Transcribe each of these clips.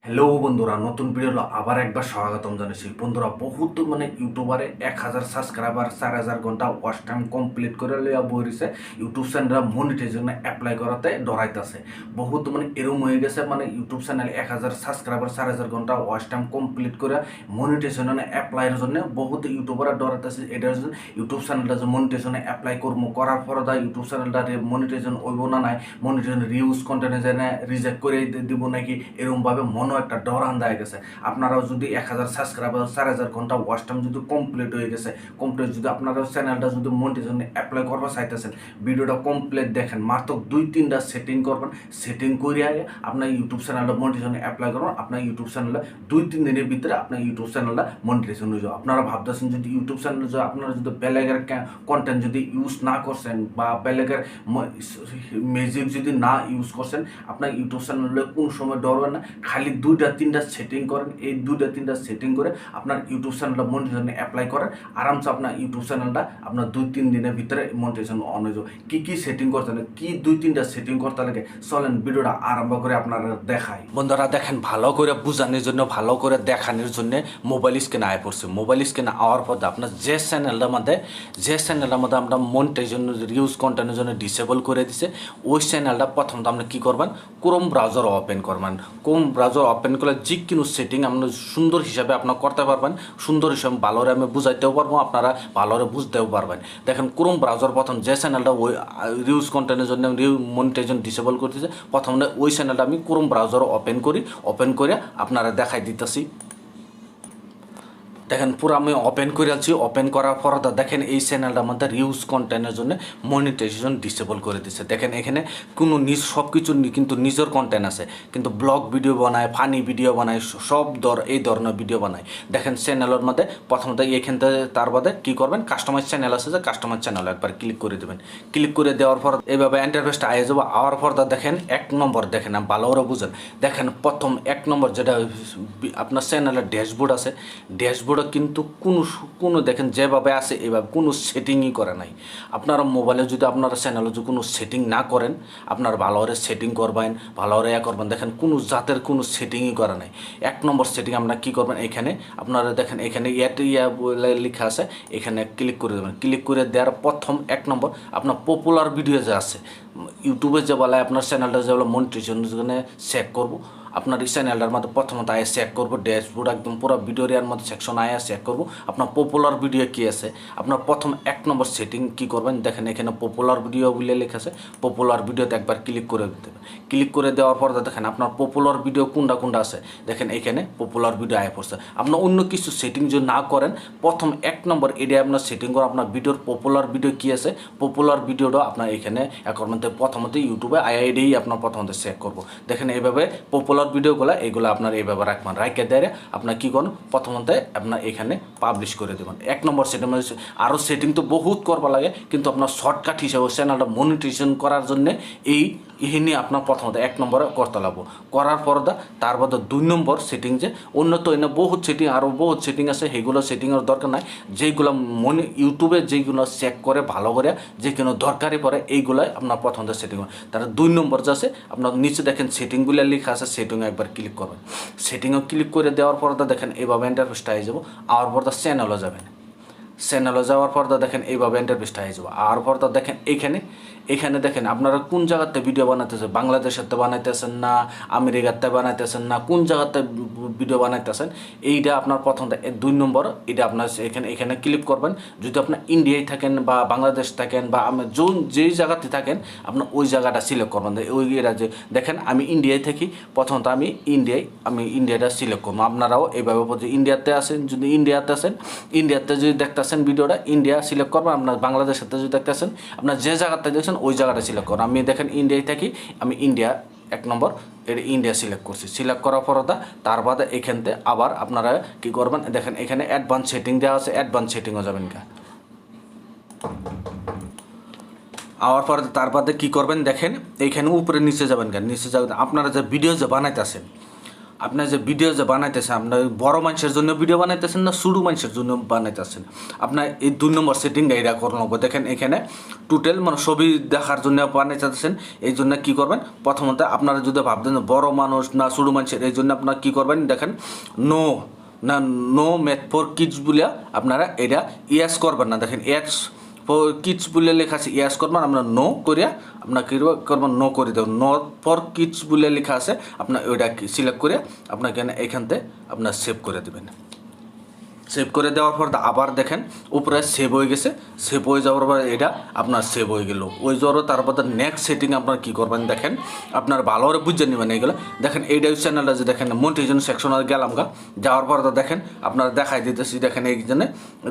Hello বন্ধুরা, নতুন video আবার একবার স্বাগতম জানাচ্ছি। বন্ধুরা, বহুত ইউটিউবারে 1000 সাবস্ক্রাইবার 4000 ঘন্টা ওয়াচ টাইম কমপ্লিট করে লইয়া বইছে ইউটিউব চ্যানেল মনিটাইজেশন অ্যাপ্লাই করাতে ডরাইতেছে। বহুত এরম হয়ে গেছে, ইউটিউব চ্যানেল 1000 সাবস্ক্রাইবার 4000 ঘন্টা ওয়াচ টাইম কমপ্লিট করে মনিটাইজেশন অ্যাপ্লাইয়ের জন্য বহুত ইউটিউবাররা ডরাইতেছে। এটার জন্য ইউটিউব চ্যানেলটা যে মনিটাইজেশনে অ্যাপ্লাই করবো করার পর ইউটিউব চ্যানেলটা মনিটাইজেশন হইব না নাই, মনিটাইজেশন রিউজ কন্টেন্ট যেনে রিজেক্ট করে দিব নাকি, এরকমভাবে মনে একটা ডর আন্দা গেছে। আপনারাও যদি 1000 সাবস্ক্রাইবার 4000 ঘন্টা ওয়াচ টাইম যদি কমপ্লিট হয়ে গেছে, কমপ্লিট যদি আপনারা চ্যানেলটা যদি মনিটাইজেশন অ্যাপ্লাই করবা চাইতেছেন, ভিডিওটা কমপ্লিট দেখেন, মাত্র 2-3টা সেটিং করবেন। সেটিং করে আপনার ইউটিউব চ্যানেলটা মনিটাইজেশন অ্যাপ্লাই করবেন। আপনার ইউটিউব চ্যানেলটা 2-3 দিনের ভিতরে আপনার ইউটিউব চ্যানেলটা মনিটাইজেশন হয়ে যাবে। আপনারা ভাবতেছেন যদি ইউটিউব চ্যানেল যদি আপনারা যদি বেলেগের কন্টেন্ট যদি ইউজ না করছেন বা বেলেগের মিউজিক যদি না ইউজ করছেন, আপনার ইউটিউব চ্যানেলে কোন সময় ডরবেন না। খালি 2-3টা সেটিং করেন, এই 2-3টা সেটিং করে আপনার ইউটিউব চ্যানেলটা মনিটাইজেশন অ্যাপ্লাই করেন। আরামসে আপনার ইউটিউব চ্যানেলটা আপনার 2-3 দিনের ভিতরে মনিটাইজেশন অন হয়ে যাবে। কী সেটিং করতে লাগে, কি 2-3টা সেটিং করতে লাগে, চলেন ভিডিওটা আরম্ভ করে আপনারা দেখাই। বন্ধুরা দেখেন, ভালো করে বোঝানোর জন্য, ভালো করে দেখানোর জন্য মোবাইল স্ক্রিনে আয় পড়ছে। মোবাইল স্ক্রিনে আওয়ার পর আপনার যে চ্যানেলটার মধ্যে আমরা মনিটাইজেশন ইউজ কন্টেন্টের জন্য ডিসেবল করে দিছে, ওই চ্যানেলটা প্রথমত আপনি কী করবেন, ক্রোম ব্রাউজার ওপেন করবেন। ক্রোম ব্রাউজার ওপেন করলে যে কোনো সেটিং আপনার সুন্দর হিসাবে আপনার করতে পারবেন, সুন্দর হিসাবে ভালোরে আমি বুঝাইতেও পারবো, আপনারা ভালোরে বুঝতেও পারবেন। দেখেন, ক্রোম ব্রাউজার প্রথম যে চ্যানেলটা ওই রিউজ কন্টেন্টের জন্য মনিটাইজেশন ডিসেবল করতেছে, প্রথমে ওই চ্যানেলটা আমি ক্রোম ব্রাউজার ওপেন করি। ওপেন করে আপনারা দেখাই দিতেছি। দেখেন, পুরো আমি ওপেন করে আছি। ওপেন করার পর দেখেন এই চ্যানেলটার মধ্যে রিউজ কন্টেন্টের জন্য মনিটাইজেশন ডিসেবল করে দিচ্ছে। দেখেন এখানে কোনো সব কিছু কিন্তু নিজের কন্টেন্ট আছে, কিন্তু ব্লগ ভিডিও বানায়, ফানি ভিডিও বানায়, সব এই ধরনের ভিডিও বানায়। দেখেন চ্যানেলের মধ্যে প্রথমত এখান থেকে তার বাদে কী করবেন, কাস্টমাইজ চ্যানেল আছে, যে কাস্টমাইজ চ্যানেল একবার ক্লিক করে দেবেন। ক্লিক করে দেওয়ার পর এইভাবে ইন্টারফেসটা আয়ে যাবো। আওয়ার পর দেখেন 1 নম্বর, দেখেন ভালো করে বুঝেন। দেখেন প্রথম 1 নম্বর যেটা আপনার চ্যানেলের ড্যাশবোর্ড আছে, ড্যাশবোর্ড কিন্তু কোনো দেখেন যেভাবে আছে এভাবে কোনো সেটিংই করে নাই। আপনারা মোবাইলে যদি আপনারা চ্যানেলে যদি কোনো সেটিং না করেন, আপনারা ভালো করে সেটিং করবেন, ভালো করে করবেন। দেখেন কোনো জাতের কোনো সেটিংই করে নাই। 1 নম্বর সেটিং আপনারা কী করবেন, এখানে আপনারা দেখেন এখানে লেখা আছে, এখানে ক্লিক করে দেবেন। ক্লিক করে দেওয়ার প্রথম 1 নম্বর আপনার পপুলার ভিডিও যে আছে ইউটিউবে, যে বলে আপনার চ্যানেলটা যে বলে মনিটাইজেশন চেক করবো, আপনার এই চ্যানেলটার মধ্যে প্রথমত আয় চেক করবো। ড্যাশবোর্ড একদম পুরো ভিডিওর এর মধ্যে সেকশন আয় চেক করবো আপনার পপুলার ভিডিও কী আছে। আপনার প্রথম 1 নম্বর সেটিং কী করবেন, দেখেন এখানে পপুলার ভিডিও বলে লেখা আছে। পপুলার ভিডিওতে একবার ক্লিক করে দেবেন। ক্লিক করে দেওয়ার পর দেখেন আপনার পপুলার ভিডিও কোনটা আছে, দেখেন এখানে পপুলার ভিডিও আয় পড়ছে। আপনার অন্য কিছু সেটিং যদি না করেন, প্রথম 1 নম্বর এটাই আপনার সেটিং করে আপনার ভিডিওর পপুলার ভিডিও কী আছে, পপুলার ভিডিওটা আপনার এখানে এখন মধ্যে প্রথমত ইউটিউবে আইআইডিই আপনার প্রথমত চেক করবো। দেখেন এইভাবে পপুলার ভিডিওগুলো এগুলো আপনার এইভাবে রাখবেন। রাখে দেয় আপনার কী করুন, প্রথমত আপনার এখানে পাবলিশ করে দেবেন। 1 নম্বর সেটিং। আরও সেটিং তো বহুত করবা লাগে, কিন্তু আপনার শর্টকাট হিসেবে চ্যানেলটা মনিটাইজেশন করার জন্যে এখানে আপনার প্রথমত 1 নম্বরে করতে লাগবো। করার পর তার বাদে 2 নম্বর সেটিং, যে উন্নত এনে বহুত সেটিং, আরও বহুত সেটিং আছে, সেইগুলো সেটিংয়ের দরকার নাই। যেইগুলো ইউটিউবে যেইগুলো চেক করে ভালো করে, যে কোনো দরকারি পড়ে, এইগুলাই আপনার প্রথমত সেটিং হয়। তারা 2 নম্বর যে আছে আপনার নিচে দেখেন সেটিংগুলো লেখা আছে, সেটিংয়ে একবার ক্লিক করবেন। সেটিংও ক্লিক করে দেওয়ার পর দেখেন এইভাবে ইন্টারফেসটা হয়ে যাবো। আর পর চ্যানেলও যাবেন। চ্যানেলে যাওয়ার পর দেখেন এইভাবে ইন্টারফেসটা হয়ে যাবো। আর পর দেখেন এখানে দেখেন আপনারা কোন জায়গাতে ভিডিও বানাইতেছেন, বাংলাদেশেরতে বানাইতেছেন না আমেরিকাতে বানাইতেছেন না কোন জায়গাতে ভিডিও বানাইতেছেন, এইটা আপনার প্রথম 2 নম্বর। এটা আপনার এখানে ক্লিক করবেন। যদি আপনার ইন্ডিয়ায় থাকেন বা বাংলাদেশ থাকেন বা যেই জায়গাতে থাকেন, আপনার ওই জায়গাটা সিলেক্ট করবেন। ওই যে দেখেন আমি ইন্ডিয়ায় থাকি, প্রথমত আমি ইন্ডিয়াটা সিলেক্ট করবো। আপনারাও এইভাবে ইন্ডিয়াতে আসেন, যদি ইন্ডিয়াতে আসেন, ইন্ডিয়াতে যদি দেখতেছেন ভিডিওটা, ইন্ডিয়া সিলেক্ট করবেন। আপনার বাংলাদেশের যদি দেখতেছেন, আপনার যে জায়গাতে দেখছেন ওই জায়গাটা সিলেক্ট করুন। আমি দেখেন ইন্ডিয়ায় থাকি, আমি ইন্ডিয়া 1 নম্বর ইন্ডিয়া সিলেক্ট করছি। সিলেক্ট করার পর তার বাদে এখানতে আবার আপনারা কী করবেন, দেখেন এখানে অ্যাডভান্স সেটিং দেওয়া আছে, অ্যাডভান্স সেটিংও যাবেন কা। আওয়ার পর তার বাদে কী করবেন, দেখেন এইখানে উপরে নিচে যাবেন কেন, নিচে যাবেন। আপনারা যে ভিডিও যে বানাইতেছেন, আপনার যে ভিডিও যে বানাইতেছেন আপনার বড় মানুষের জন্য ভিডিও বানাইতেছেন না ছোটো মানুষের জন্য বানাইতেছেন, আপনার এই 2 নম্বর সেটিংটা এটা করতে হবে। দেখেন এখানে টোটাল মানে ছবি দেখার জন্য বানাইতেছেন, এই জন্য কী করবেন, প্রথমত আপনারা যদি ভাবতেন বড় মানুষ না ছোটো মানুষের, এই জন্য আপনারা কী করবেন, দেখেন নো ম্যাথ ফর কিডস বলে আপনারা এটা ইয়াস করবেন না। দেখেন ইয়াস ফর কিডস বলে লেখা আছে, ইয়াস করবেন, আপনার নো করিয়া আপনার কী করবেন, নো করে দেবেন। নো ফর কিডস বলে লেখা আছে, আপনার ওইটা সিলেক্ট করে আপনাকে এখান থেকে আপনার সেভ করে দেবেন। সেভ করে দেওয়ার পর আবার দেখেন উপরে সেভ হয়ে গেছে, সেভ হয়ে যাওয়ার পর এটা আপনার সেভ হয়ে গেল ওই জ্বর। তারপর নেক্সট সেটিং আপনার কী করবেন, দেখেন আপনার ভালো করে বুঝে নেবেন এইগুলো। দেখেন এইটা চ্যানেলটা যে দেখেন মনিটাইজেশন সেকশনে গেলাম যাওয়ার পর দেখেন আপনার দেখাই দিতেছি, দেখেন এই জন্য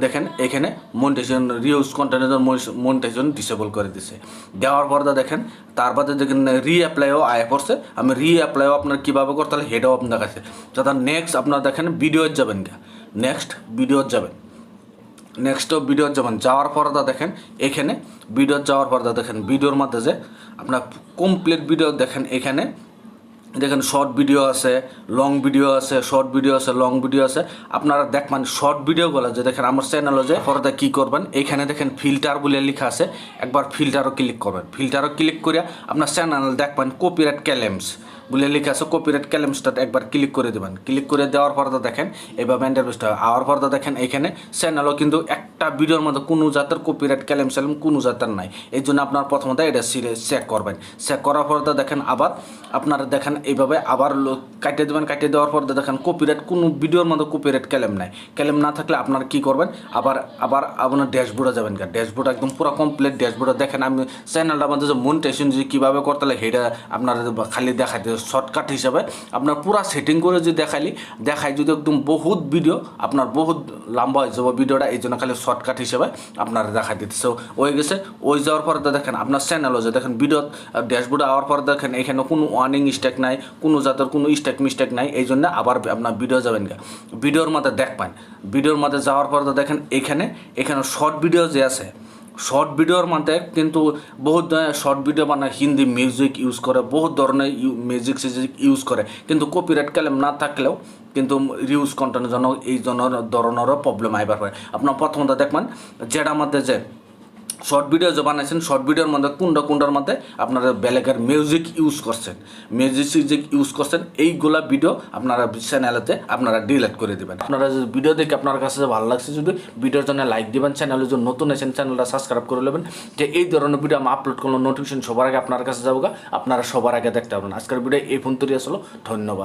দেখেন এখানে মনিটাইজেশন রিউজ কন্টেন্টের মনিটাইজেশন ডিসেবল করে দিছে। দেওয়ার পর দেখেন তারপরে দেখেন রিঅ্যাপ্লাইও আয় পড়ছে, আমি রিঅ্যাপ্লাইও আপনার কীভাবে করতে হলে হেডও আপনার কাছে যাতে নেক্সট আপনার দেখেন ভিডিও যাবেন নেক্সট ভিডিও যাবেন, যাওয়ার পর দেখেন এখানে ভিডিও যাওয়ার পর দেখেন ভিডিওর মধ্যে যে আপনার কমপ্লিট ভিডিও দেখেন এখানে দেখেন শর্ট ভিডিও আছে, লং ভিডিও আছে, শর্ট ভিডিও আছে, লং ভিডিও আছে। আপনারা দেখবেন শর্ট ভিডিওগুলো যে দেখেন আমার চ্যানেলে যে পরে কী করবেন, এখানে দেখেন ফিল্টার বলে লেখা আছে, একবার ফিল্টারও ক্লিক করবেন। ফিল্টারও ক্লিক করে আপনার চ্যানেল দেখবেন কপিরাইট ক্লেমস বলে লেখা আছে, কপিরাইট ক্লেমসটা একবার ক্লিক করে দেবেন। ক্লিক করে দেওয়ার পর দেখেন এইভাবে ইন্টারভিউসটা আওয়ার পর দেখেন এখানে চ্যানেলও কিন্তু একটা ভিডিওর মধ্যে কোনো জাতের কপিরাইট ক্লেম কোনো জাতের নাই, এই জন্য আপনার প্রথমত এটা চেক করবেন। চেক করার পর দেখেন আবার আপনারা দেখেন এইভাবে আবার কাটিয়ে দেবেন। কাটিয়ে দেওয়ার পর দেখেন কপিরাইট কোনো ভিডিওর মধ্যে কপিরাইট ক্লেম নাই। ক্লেম না থাকলে আপনারা কী করবেন, আবার আপনার ড্যাশবোর্ডে যাবেন। ড্যাশবোর্ড একদম পুরো কমপ্লিট ড্যাশবোর্ডে দেখেন আমি চ্যানেলটার মধ্যে যে মনিটাইজেশন যে কীভাবে করতে হলে সেটা আপনার খালি দেখাইতে শর্টকাট হিসাবে আপনার পুরো সেটিং করে যদি দেখাই যদি একদম বহুত ভিডিও আপনার বহুত লম্বা হয়ে যাবে ভিডিওটা, এই জন্য খালি শর্টকাট হিসেবে আপনার দেখাই দিতেছে হয়ে গেছে। ওই যাওয়ার পর দেখেন আপনার চ্যানেলও যে দেখেন ভিডিও ড্যাশবোর্ডে আওয়ার পর দেখেন এখানে কোনো ওয়ার্নিং স্ট্যাক নাই, কোনো জাতের কোনো মিস্টেক নাই, এই জন্য আবার আপনার ভিডিও যাবেন ভিডিওর মধ্যে দেখবেন। ভিডিওর মধ্যে যাওয়ার পর দেখেন এখানে শর্ট ভিডিও যে আছে, শর্ট ভিডিওর মধ্যে কিন্তু বহুত শর্ট ভিডিও মানে হিন্দি মিউজিক ইউজ করে, বহুত ধরনের মিউজিক ইউজ করে, কিন্তু কপিরাইট ক্লেম না থাকলেও কিন্তু রিউজ কন্টেন্টের জন্য এই ধরনেরও প্রবলেম আইবার হয়। আপনার প্রথমত দেখবেন যেটার মধ্যে যে শর্ট ভিডিও যে বানাইছেন, শর্ট ভিডিওর মধ্যে কোনটার মধ্যে আপনারা বেলেগের মিউজিক ইউজ করছেন এইগুলা ভিডিও আপনারা চ্যানেলেতে আপনারা ডিলিট করে দেবেন। আপনারা যদি ভিডিও দেখে আপনার কাছে ভালো লাগছে যদি ভিডিওর জন্য লাইক দিবেন, চ্যানেলে যদি নতুন আছেন চ্যানেলটা সাবস্ক্রাইব করে নেবেন, যে এই ধরনের ভিডিও আমি আপলোড করলে নোটিফিকেশন সবার আগে আপনার কাছে যাবো, আপনারা সবার আগে দেখতে পাবেন। আজকের ভিডিও এই পর্যন্তই আসলো, ধন্যবাদ।